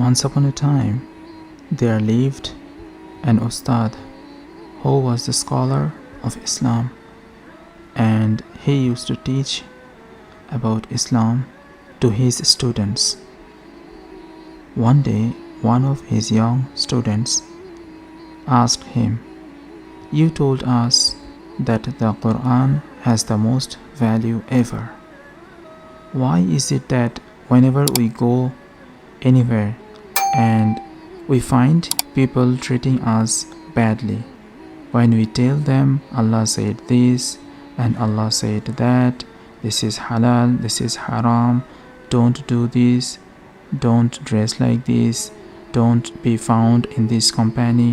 Once upon a time, there lived an Ustad who was the scholar of Islam, and he used to teach about Islam to his students. One day, one of his young students asked him, "You told us that the Qur'an has the most value ever. Why is it that whenever we go anywhere and we find people treating us badly? When we tell them Allah said this and Allah said that, this is halal, this is haram, don't do this, don't dress like this, don't be found in this company,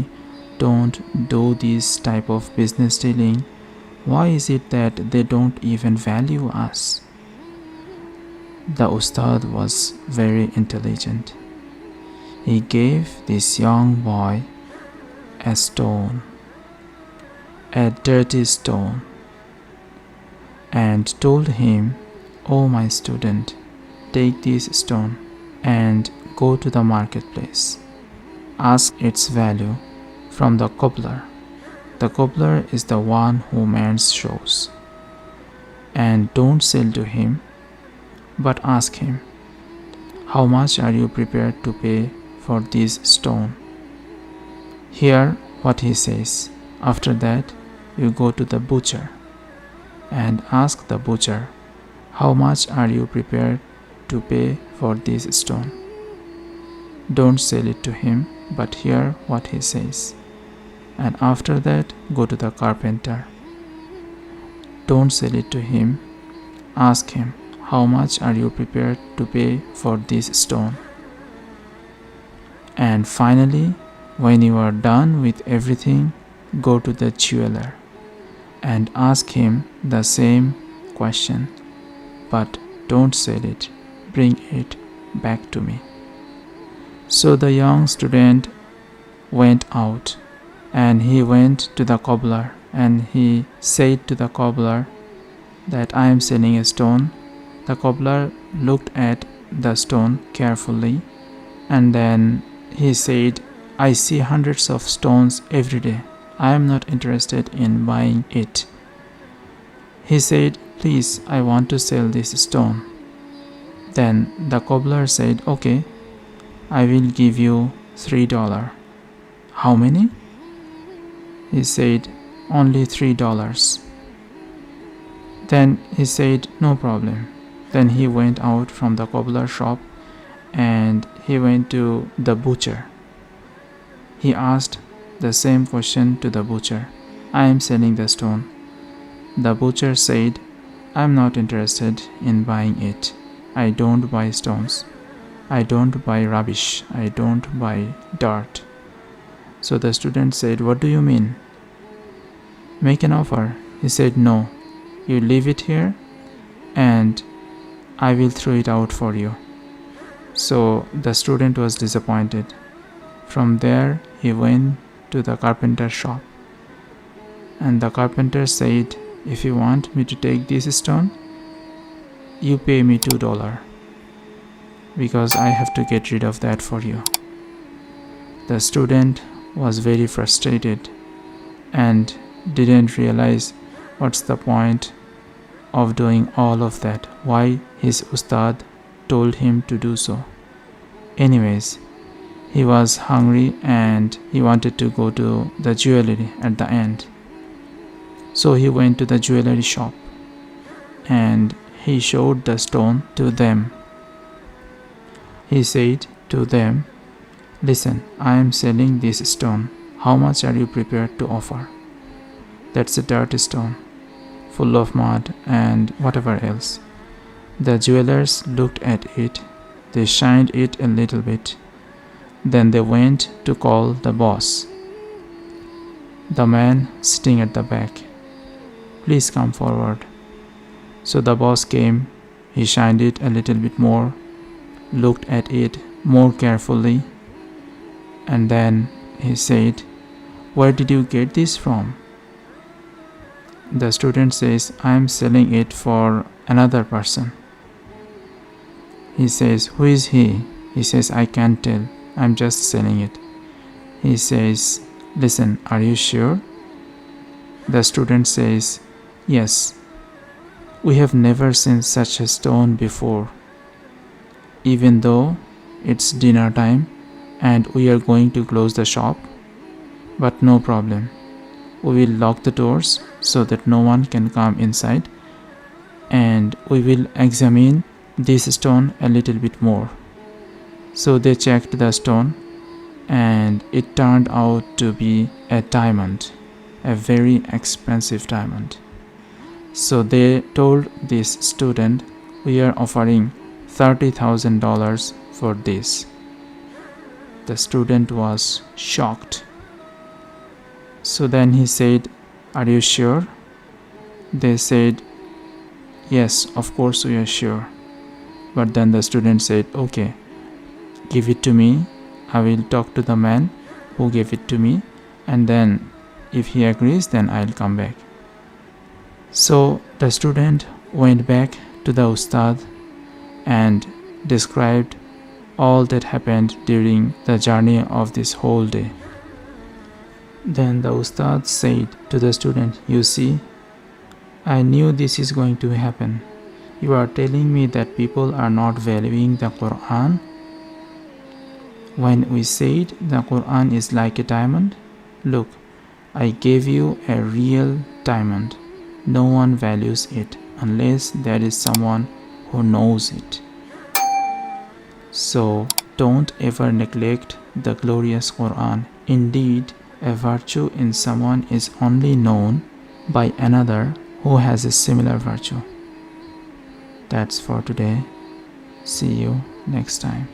don't do this type of business dealing. Why is it that they don't even value us?" The Ustad was very intelligent. He gave this young boy a stone, a dirty stone, and told him, "Oh my student, take this stone and go to the marketplace. Ask its value from the cobbler. The cobbler is the one who mends shoes. And don't sell to him, but ask him, how much are you prepared to pay for this stone? Hear what he says. After that, you go to the butcher and ask the butcher, how much are you prepared to pay for this stone? Don't sell it to him, but hear what he says. And after that, go to the carpenter. Don't sell it to him. Ask him, how much are you prepared to pay for this stone? And finally, when you are done with everything, go to the jeweler and ask him the same question, but don't sell it. Bring it back to me." So the young student went out and he went to the cobbler and he said to the cobbler that I am selling a stone. The cobbler looked at the stone carefully and then he said, "I see hundreds of stones every day. I am not interested in buying it." He said, "Please, I want to sell this stone." Then the cobbler said, "Okay, I will give you $3. "How many?" He said, "Only $3. Then he said, "No problem." Then he went out from the cobbler shop and he went to the butcher. He asked the same question to the butcher. "I am selling the stone." The butcher said, "I am not interested in buying it. I don't buy stones. I don't buy rubbish. I don't buy dirt." So the student said, "What do you mean? Make an offer." He said, "No, you leave it here and I will throw it out for you." So the student was disappointed. From there, he went to the carpenter shop. And the carpenter said, "If you want me to take this stone, you pay me $2 because I have to get rid of that for you." The student was very frustrated and didn't realize what's the point of doing all of that, why his ustad told him to do so. Anyways, he was hungry and he wanted to go to the jewelry at the end. So he went to the jewelry shop and he showed the stone to them. He said to them, "Listen, I am selling this stone. How much are you prepared to offer?" "That's a dirty stone, full of mud and whatever else." The jewelers looked at it. They shined it a little bit. Then they went to call the boss, the man sitting at the back. "Please come forward." So the boss came. He shined it a little bit more, looked at it more carefully, and then he said, "Where did you get this from?" The student says, "I am selling it for another person." He says, "Who is he?" He says, "I can't tell." I'm just selling it. He says, listen, are you sure? The student says, yes, we have never seen such a stone before. Even though it's dinner time and we are going to close the shop, but no problem. We will lock the doors so that no one can come inside, and we will examine this stone a little bit more. So they checked the stone, and it turned out to be a diamond, a very expensive diamond. So they told this student, we are offering $30,000 for this. The student was shocked. So then he said, are you sure? They said, yes, of course we are sure. But then the student said, okay, give it to me. I will talk to the man who gave it to me, and then if he agrees, then I'll come back. So the student went back to the Ustad and described all that happened during the journey of this whole day. Then the Ustad said to the student, you see, I knew this is going to happen. You are telling me that people are not valuing the Qur'an? When we said the Qur'an is like a diamond, look, I gave you a real diamond. No one values it unless there is someone who knows it. So don't ever neglect the glorious Qur'an. Indeed, a virtue in someone is only known by another who has a similar virtue. That's for today. See you next time.